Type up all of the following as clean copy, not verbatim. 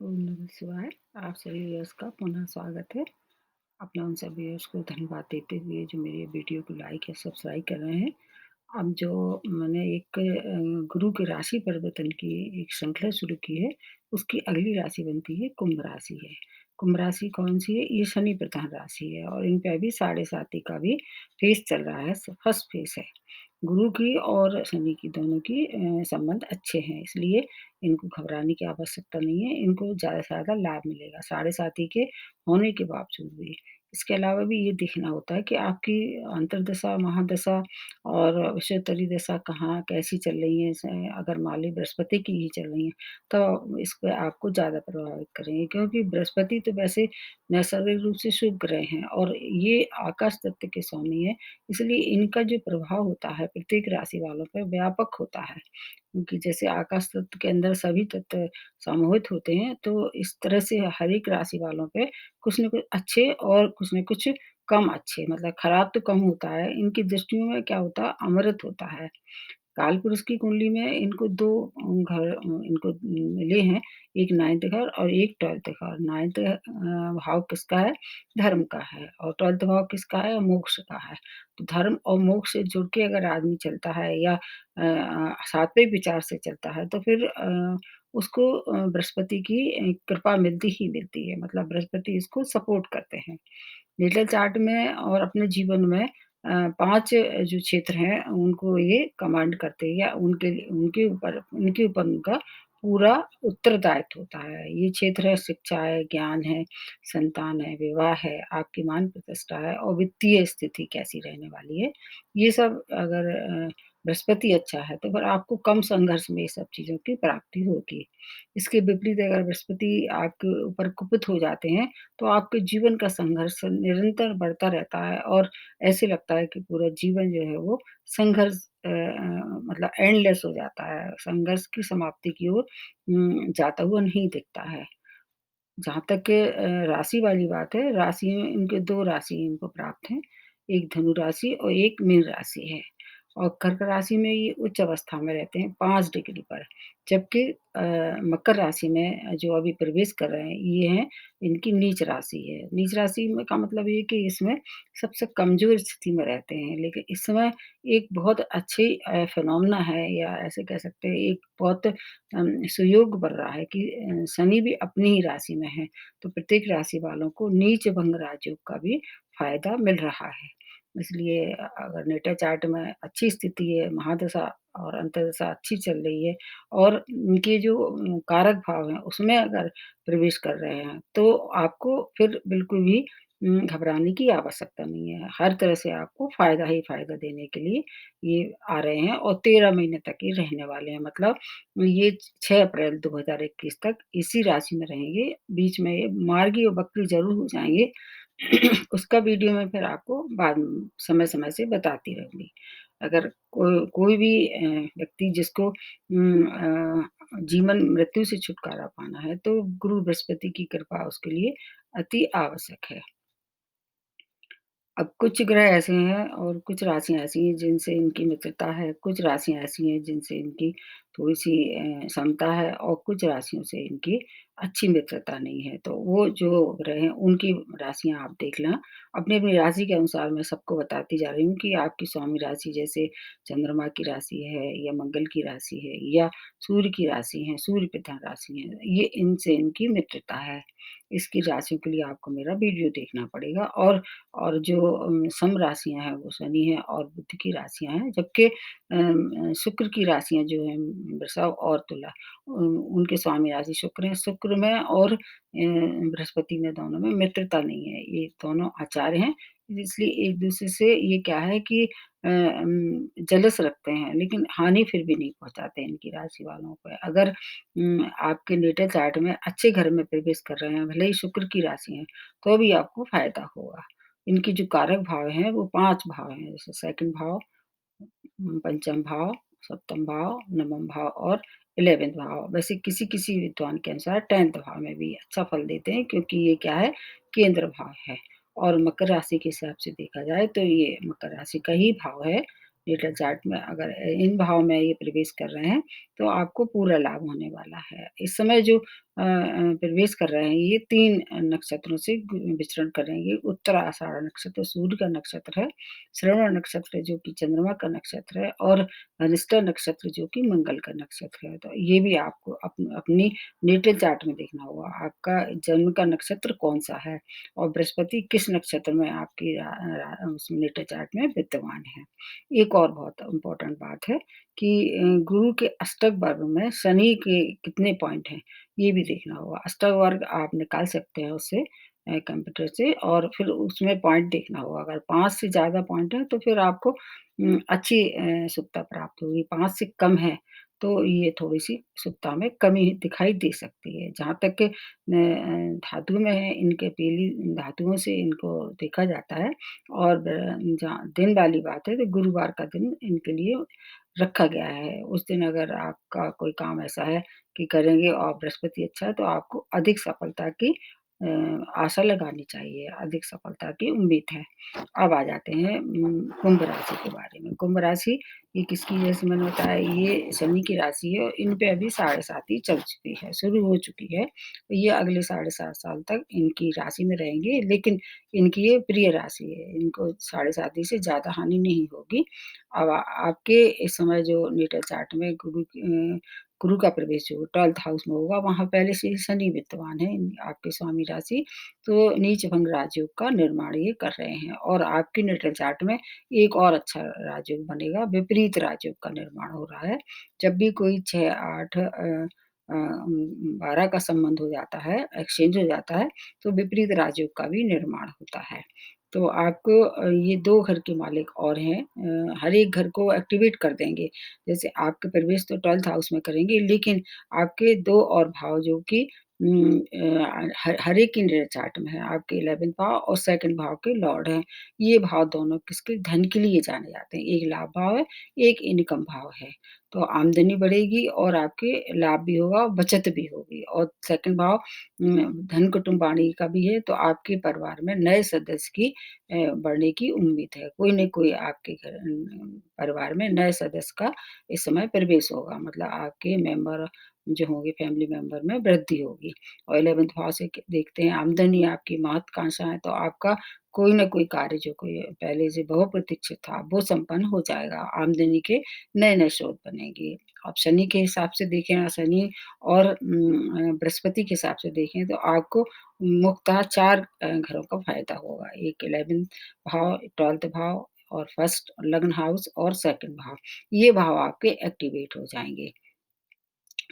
ओम नमः शिवाय। आप सभी व्यूअर्स का पुनः स्वागत है। अपना उन सभी व्यूअर्स को धन्यवाद देते हुए जो मेरे वीडियो को लाइक या सब्सक्राइब कर रहे हैं। अब जो मैंने एक गुरु की राशि परिवर्तन की एक श्रृंखला शुरू की है, उसकी अगली राशि बनती है कुंभ राशि है। कुंभ राशि कौन-सी है? ये शनि प्रधान राशि है और इन पे अभी साढ़े साती का भी फेज़ चल रहा है, फर्स्ट फेज़ है। गुरु की और शनि की दोनों की संबंध अच्छे हैं, इसलिए इनको घबराने की आवश्यकता नहीं है, इनको ज़्यादा से ज़्यादा लाभ मिलेगा, साढ़े साती के होने के बावजूद भी। इसके अलावा भी ये देखना होता है कि आपकी अंतर्दशा, महादशा और विषुवतरी दशा कहाँ कैसी चल रही है, अगर मान ली बृहस्पति की ही चल रही है, तो इस पे आपको ज़्यादा प्रभावित करेंगे क्योंकि बृहस्पति तो वैसे नैसर्गिक रूप से शुभ ग्रह हैं और ये आकाश तत्व के स्वामी हैं, इसलिए इनका जो प्रभाव होता है प्रत्येक राशि वालों पे व्यापक होता है। क्योंकि जैसे आकाश तत्व के अंदर सभी तत्व समाहित होते हैं, तो इस तरह से हर एक राशि वालों पे कुछ न कुछ अच्छे और कुछ न कुछ कम अच्छे मतलब खराब तो कम होता है, इनकी दृष्टियों में क्या होता है अमृत होता है। कालपुरुष की कुंडली में इनको 2 घर इनको मिले हैं, एक 9th घर और एक 12th घर। 9th भाव किसका है? धर्म का है और 12th भाव किसका है? मोक्ष का है। तो धर्म और मोक्ष से जुड़ के अगर आदमी चलता है या सात्विक विचार से चलता है तो फिर उसको बृहस्पति की कृपा मिलती ही मिलती है, मतलब बृहस्पति इसको सपोर्ट करते हैं। नेटल चार्ट में और अपने जीवन में 5 जो क्षेत्र हैं, उनको ये कमांड करते हैं या उनके ऊपर उनका पूरा उत्तरदायित्व होता है। ये क्षेत्र है शिक्षा है, ज्ञान है, संतान है, विवाह है, आपकी मान प्रतिष्ठा है और वित्तीय स्थिति कैसी रहने वाली है। ये सब अगर बृहस्पति अच्छा है, तो फिर आपको कम संघर्ष में ये सब चीज़ों की प्राप्ति होगी। इसके विपरीत अगर बृहस्पति आपके ऊपर कुपित हो जाते हैं, तो आपके जीवन का संघर्ष निरंतर बढ़ता रहता है और ऐसे लगता है कि पूरा जीवन जो है वो संघर्ष मतलब एंडलेस हो जाता है, संघर्ष की समाप्ति की ओर जाता हुआ नहीं दिखता है। जहाँ तक राशि वाली बात है, राशि में इनके 2 राशि इनको प्राप्त हैं, एक धनु राशि और एक मीन राशि है और कर्क राशि में ये उच्च अवस्था में रहते हैं 5 डिग्री पर, जबकि मकर राशि में जो अभी प्रवेश कर रहे हैं, ये हैं इनकी नीच राशि है। नीच राशि में का मतलब ये है कि इसमें सबसे कमज़ोर स्थिति में रहते हैं, लेकिन इस समय एक बहुत अच्छी फिनोमेना है या ऐसे कह सकते हैं एक बहुत सुयोग बन रहा है कि शनि भी अपनी ही राशि में है, तो प्रत्येक राशि वालों को नीच भंग राजयोग का भी फ़ायदा मिल रहा है। इसलिए अगर नेटा चार्ट में अच्छी स्थिति है, महादशा और अंतर्दशा अच्छी चल रही है और उनके जो कारक भाव हैं, उसमें अगर प्रवेश कर रहे हैं, तो आपको फिर बिल्कुल भी घबराने की आवश्यकता नहीं है। हर तरह से आपको फ़ायदा ही फ़ायदा देने के लिए ये आ रहे हैं और 13 महीने तक ये रहने वाले हैं। मतलब ये 6 अप्रैल 2021 तक इसी राशि में रहेंगे, बीच में ये मार्गी और वक्री ज़रूर हो जाएँगे। उसका वीडियो मैं फिर आपको बाद में समय-समय से बताती रहूँगी। अगर कोई भी व्यक्ति जिसको जीवन मृत्यु से छुटकारा पाना है, तो गुरु बृहस्पति की कृपा उसके लिए अति आवश्यक है। अब कुछ ग्रह ऐसे हैं और कुछ राशियाँ ऐसी हैं जिनसे इनकी मित्रता है, कुछ राशियाँ ऐसी हैं जिनसे इनकी थोड़ी-सी समता है और कुछ राशियों से इनकी अच्छी मित्रता नहीं है। तो वो जो ग्रह हैं उनकी राशियाँ आप देख लें। अपनी-अपनी राशि के अनुसार मैं सबको बताती जा रही हूँ कि आपकी स्वामी राशि जैसे चंद्रमा की राशि है या मंगल की राशि है या सूर्य की राशि है, सूर्य प्रधान राशि है, ये इनसे इनकी मित्रता है। इसकी राशियों के लिए आपको मेरा वीडियो देखना पड़ेगा और जो सम राशियाँ हैं वो शनि है और बुध की राशियाँ हैं, जबकि शुक्र की राशियाँ जो हैं वृषभ और तुला उनके स्वामी राशि शुक्र हैं। शुक्र में और बृहस्पति में दोनों में मित्रता नहीं है, ये दोनों आचार्य हैं, इसलिए एक-दूसरे से ये क्या है कि जेलस रखते हैं, लेकिन हानि फिर भी नहीं पहुँचाते इनकी राशि वालों पे। अगर आपके नेटल चार्ट में अच्छे घर में प्रवेश कर रहे हैं, भले ही शुक्र की राशि है, तो भी आपको फ़ायदा होगा। इनके जो कारक भाव हैं वो 5 भाव हैं, जैसे सेकंड भाव, पंचम भाव, सप्तम भाव, नवम भाव और 11th भाव। वैसे किसी-किसी विद्वान के अनुसार 10th भाव में भी अच्छा फल देते हैं क्योंकि ये क्या है, केंद्र भाव है और मकर राशि के हिसाब से देखा जाए तो ये मकर राशि का ही भाव है। नेटल चार्ट में अगर इन भाव में ये प्रवेश कर रहे हैं, तो आपको पूरा लाभ होने वाला है। इस समय जो प्रवेश कर रहे हैं, ये 3 नक्षत्रों से विचरण कर रहे हैं। ये उत्तराषाढ़ नक्षत्र सूर्य का नक्षत्र है, श्रवण नक्षत्र जो कि चंद्रमा का नक्षत्र है और अनिष्टा नक्षत्र जो कि मंगल का नक्षत्र है। तो ये भी आपको अपनी नेटल चार्ट में देखना होगा, आपका जन्म का नक्षत्र कौन-सा है और बृहस्पति किस नक्षत्र में आपकी उस नेटल चार्ट में विद्यमान है। एक और बहुत इम्पोर्टेंट बात है कि गुरु के अष्टक वर्ग में शनि के कितने पॉइंट हैं, ये भी देखना होगा। अष्टक वर्ग आप निकाल सकते हैं उससे कंप्यूटर से और फिर उसमें पॉइंट देखना होगा। अगर 5 से ज़्यादा पॉइंट है तो फिर आपको अच्छी शुभता प्राप्त होगी, 5 से कम है तो ये थोड़ी-सी शुभता में कमी दिखाई दे सकती है। जहाँ तक धातु में है, इनके पीली धातुओं से इनको देखा जाता है और जहाँ दिन वाली बात है तो गुरुवार का दिन इनके लिए रखा गया है। उस दिन अगर आपका कोई काम ऐसा है कि करेंगे और बृहस्पति अच्छा है तो आपको अधिक सफलता की अ, आशा लगानी चाहिए, अधिक सफलता की उम्मीद है। अब आ जाते हैं कुंभ राशि के बारे में। कुंभ राशि ये किसकी जैसे मैंने बताया ये शनि की राशि है और इन पे अभी साढ़े 7 ही चल चुकी है, शुरू हो चुकी है। तो ये अगले साढ़े 7 साल तक इनकी राशि में रहेंगे, लेकिन इनकी ये प्रिय राशि है, इनको साढ़े 7 ही से ज़्यादा हानि नहीं होगी। अब आपके इस समय जो नेटल चार्ट में गुरु का प्रवेश जो 12th हाउस में होगा, वहाँ पहले से ही शनि विद्यमान है, आपके स्वामी राशि, तो नीच भंग राजयोग का निर्माण ये कर रहे हैं और आपकी नेटल चार्ट में एक और अच्छा राजयोग बनेगा, विपरीत राजयोग का निर्माण हो रहा है। जब भी कोई 6, 8 12 का संबंध हो जाता है, एक्सचेंज हो जाता है, तो विपरीत राजयोग का भी निर्माण होता है। तो आपको ये 2 घर के मालिक और हैं हर एक घर को एक्टिवेट कर देंगे। जैसे आपके प्रवेश तो 12th हाउस में करेंगे, लेकिन आपके 2 और भाव जो कि हर एक की नेटल चार्ट में है, आपके 11th भाव और 2nd भाव के लॉर्ड हैं। ये भाव दोनों किसके धन के लिए जाने जाते हैं, एक लाभ भाव है, एक इनकम भाव है। तो आमदनी बढ़ेगी और आपके लाभ भी होगा, बचत भी होगी और 2nd भाव धन कुटुंब वाणी का भी है, तो आपके परिवार में नए सदस्य की बढ़ने की उम्मीद है। कोई न कोई आपके घर परिवार में नए सदस्य का इस समय प्रवेश होगा, मतलब आपके मेंबर जो होंगे फैमिली मेंबर में वृद्धि होगी और 11th भाव से देखते हैं आमदनी आपकी महत्वाकांक्षा है, तो आपका कोई न कोई कार्य जो कोई पहले से बहुप्रतीक्षित था, वो संपन्न हो जाएगा। आमदनी के नए-नए स्रोत बनेंगे। आप शनि के हिसाब से देखें शनि और बृहस्पति के हिसाब से देखें तो आपको मुख्यतः 4 घरों का फ़ायदा होगा। एक 11th भाव, 12th भाव और फर्स्ट लग्न हाउस और 2nd भाव। ये भाव आपके एक्टिवेट हो जाएँगे।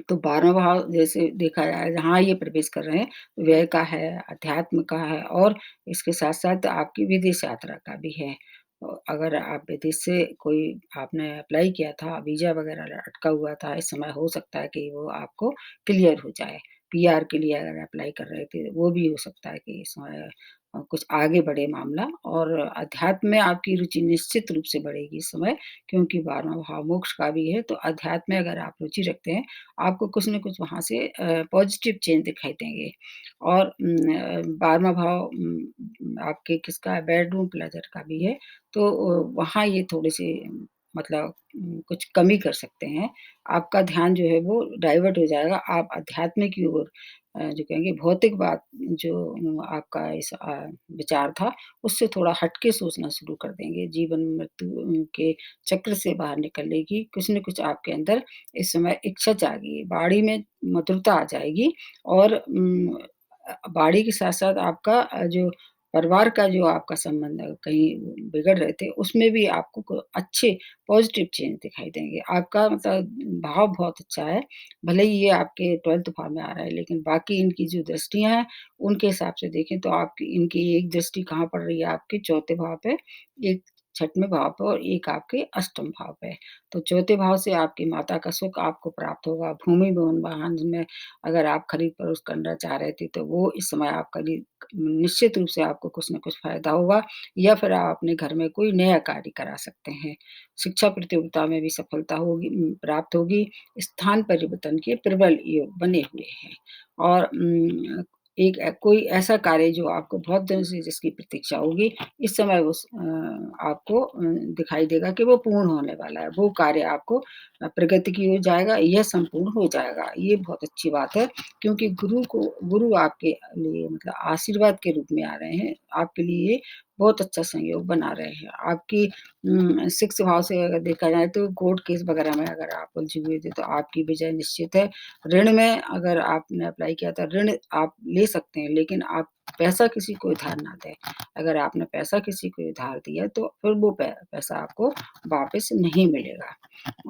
तो 12वाँ भाव जैसे देखा जाए जहाँ ये प्रवेश कर रहे हैं, व्यय का है, अध्यात्म का है और इसके साथ-साथ आपकी विदेश यात्रा का भी है। अगर आप विदेश से कोई आपने अप्लाई किया था, वीज़ा वगैरह अटका हुआ था, इस समय हो सकता है कि वो आपको क्लियर हो जाए। पीआर के लिए अगर अप्लाई कर रहे थे, वो भी हो सकता है कि इस समय कुछ आगे बढ़े मामला और अध्यात्म में आपकी रुचि निश्चित रूप से बढ़ेगी इस समय क्योंकि 12वाँ भाव मोक्ष का भी है, तो अध्यात्म में अगर आप रुचि रखते हैं आपको कुछ न कुछ वहाँ से पॉज़िटिव चेंज दिखाई देंगे और 12वाँ भाव आपके किसका है बेडरूम प्लेज़र का भी है, तो वहाँ ये थोड़े-से मतलब कुछ कमी कर सकते हैं। आपका ध्यान जो है वो डाइवर्ट हो जाएगा, आप अध्यात्म की ओर जो कहेंगे भौतिक बात जो आपका विचार था, उससे थोड़ा हट के सोचना शुरू कर देंगे। जीवन मृत्यु के चक्र से बाहर निकलने की कुछ न कुछ आपके अंदर इस समय इच्छा जागी, वाणी में मधुरता आ जाएगी और वाणी के साथ-साथ आपका जो परिवार का जो आपका संबंध है, कहीं बिगड़ रहे थे, उसमें भी आपको अच्छे पॉज़िटिव चेंज दिखाई देंगे। आपका मतलब भाव बहुत अच्छा है, भले ही ये आपके 12th भाव में आ रहा है, लेकिन बाकी इनकी जो दृष्टियाँ हैं, उनके हिसाब से देखें तो आपकी इनकी एक दृष्टि कहाँ पड़ रही है, आपके 4थे भाव पे, एक 6वें भाव पे और एक आपके अष्टम भाव पे। तो 4थे भाव से आपकी माता का सुख आपको प्राप्त होगा, भूमि, भवन, वाहन में अगर आप खरीद-फरोख्त करना चाह रहे थे, तो वो इस समय आप निश्चित रूप से आपको कुछ न कुछ फ़ायदा होगा या फिर आप अपने घर में कोई नया कार्य करा सकते हैं। शिक्षा प्रतियोगिता में भी सफलता होगी प्राप्त होगी, स्थान परिवर्तन के प्रबल योग बने हुए हैं और एक कोई ऐसा कार्य जो आपको बहुत दिनों से जिसकी प्रतीक्षा होगी, इस समय आपको दिखाई देगा कि वो पूर्ण होने वाला है। वो कार्य आपको प्रगति की ओर जाएगा, यह संपूर्ण हो जाएगा। ये बहुत अच्छी बात है क्योंकि गुरु आपके लिए मतलब आशीर्वाद के रूप में आ रहे हैं। आपके लिए बहुत अच्छा संयोग बना रहे हैं। आपकी 6th भाव से अगर देखा जाए तो कोर्ट केस वगैरह में अगर आप उलझे हुए थे तो आपकी विजय निश्चित है। ऋण में अगर आपने अप्लाई किया था, ऋण आप ले सकते हैं लेकिन आप पैसा किसी को उधार ना दें। अगर आपने पैसा किसी को उधार दिया तो फिर वो पैसा आपको वापस नहीं मिलेगा।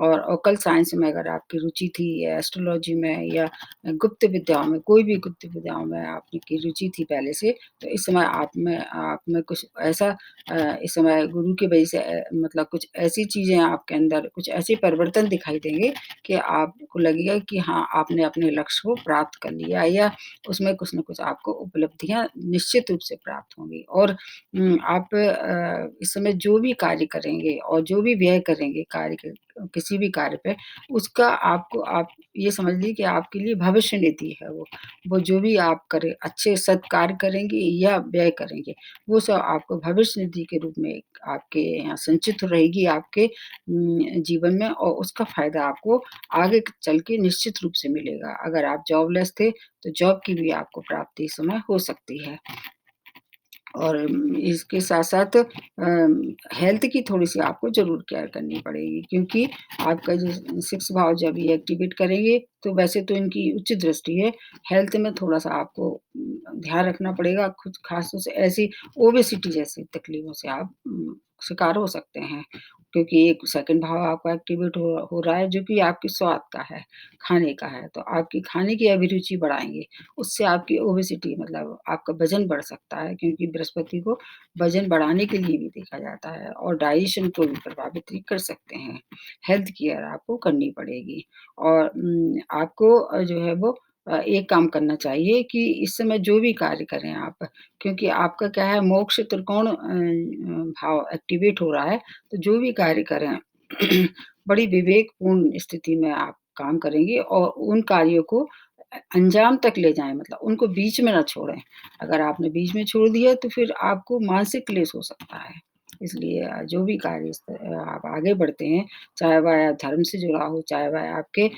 और ओकल्ट साइंस में अगर आपकी रुचि थी या एस्ट्रोलॉजी में या गुप्त विद्याओं में, कोई भी गुप्त विद्याओं में आपकी रुचि थी पहले से, तो इस समय आप में कुछ ऐसा इस समय गुरु की वजह से मतलब कुछ ऐसी चीज़ें आपके अंदर कुछ ऐसे परिवर्तन दिखाई देंगे कि आपको लगेगा कि हाँ, आपने अपने लक्ष्य को प्राप्त कर लिया या उसमें कुछ न कुछ आपको उपलब्धियाँ निश्चित रूप से प्राप्त होंगी और आप इस समय जो भी कार्य करेंगे और जो भी व्यय करेंगे किसी भी कार्य पे, उसका आपको आप ये समझ लीजिए कि आपके लिए भविष्य निधि है वो। वो जो भी आप करें, अच्छे सत्कार्य करेंगे या व्यय करेंगे, वो सब आपको भविष्य निधि के रूप में आपके यहाँ संचित रहेगी आपके जीवन में और उसका फ़ायदा आपको आगे चल के निश्चित रूप से मिलेगा। अगर आप जॉबलेस थे, तो जॉब की भी आपको प्राप्ति इस समय हो सकती है। और इसके साथ-साथ हेल्थ की थोड़ी-सी आपको ज़रूर केयर करनी पड़ेगी क्योंकि आपका जो 6 भाव जब ये एक्टिवेट करेंगे, तो वैसे तो इनकी उच्च दृष्टि है, हेल्थ में थोड़ा-सा आपको ध्यान रखना पड़ेगा, कुछ ख़ास तौर से ऐसी ओबेसिटी जैसी तकलीफ़ों से आप शिकार हो सकते हैं। क्योंकि एक सेकंड भाव आपका एक्टिवेट हो रहा है जो कि आपके स्वाद का है, खाने का है, तो आपकी खाने की अभिरुचि बढ़ाएँगे। उससे आपकी ओबेसिटी मतलब आपका वज़न बढ़ सकता है क्योंकि बृहस्पति को वज़न बढ़ाने के लिए भी देखा जाता है और डाइजेशन को भी प्रभावित भी कर सकते हैं। हेल्थ केयर आपको करनी पड़ेगी और आपको जो है वो एक काम करना चाहिए कि इस समय जो भी कार्य करें आप क्योंकि आपका क्या है मोक्ष त्रिकोण भाव एक्टिवेट हो रहा है, तो जो भी कार्य करें बड़ी विवेकपूर्ण स्थिति में आप काम करेंगे और उन कार्यों को अंजाम तक ले जाएँ मतलब उनको बीच में ना छोड़ें। अगर आपने बीच में छोड़ दिया तो फिर आपको मानसिक क्लेश हो सकता है। इसलिए जो भी कार्य आप आगे बढ़ते हैं, चाहे वह धर्म से जुड़ा हो, चाहे वह आपके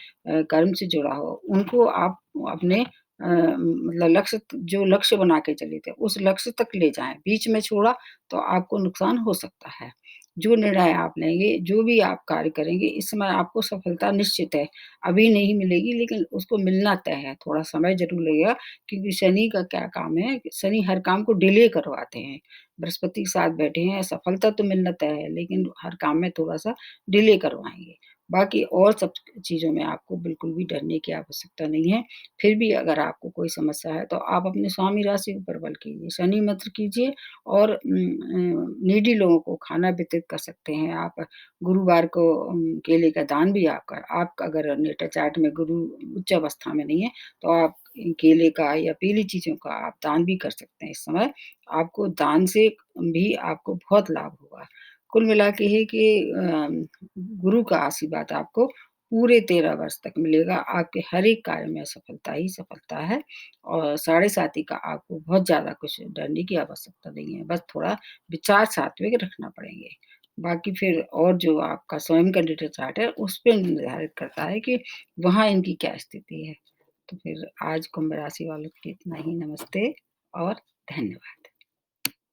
कर्म से जुड़ा हो, उनको आप अपने मतलब जो लक्ष्य बना के चले थे, उस लक्ष्य तक ले जाएँ। बीच में छोड़ा तो आपको नुकसान हो सकता है। जो निर्णय आप लेंगे, जो भी आप कार्य करेंगे, इस समय आपको सफलता निश्चित है। अभी नहीं मिलेगी लेकिन उसको मिलना तय है, थोड़ा समय ज़रूर लगेगा क्योंकि शनि का क्या काम है, कि शनि हर काम को डिले करवाते हैं। बृहस्पति के साथ बैठे हैं, सफलता तो मिलना तय है लेकिन हर काम में थोड़ा-सा डिले करवाएँगे। बाकी और सब चीज़ों में आपको बिल्कुल भी डरने की आवश्यकता नहीं है। फिर भी अगर आपको कोई समस्या है तो आप अपने स्वामी राशि के ऊपर बल कीजिए, शनि मंत्र कीजिए और नीडी लोगों को खाना वितरित कर सकते हैं आप। गुरुवार को केले का दान भी आप अगर नेटा चार्ट में गुरु उच्च अवस्था में नहीं है, तो आप केले का या पीली चीज़ों का आप दान भी कर सकते हैं इस समय। आपको दान से भी आपको बहुत लाभ होगा। कुल मिला के है कि गुरु का आशीर्वाद आपको पूरे 13 वर्ष तक मिलेगा। आपके हर एक कार्य में सफलता ही सफलता है और साढ़े साती का आपको बहुत ज़्यादा कुछ डरने की आवश्यकता नहीं है। बस थोड़ा विचार सात्विक रखना पड़ेंगे। बाकी फिर और जो आपका स्वयं का डेटा चार्ट है, उस पे निर्धारित करता है कि वहाँ इनकी क्या स्थिति है। तो फिर आज कुंभ राशि वालों के लिए इतना ही। नमस्ते और धन्यवाद।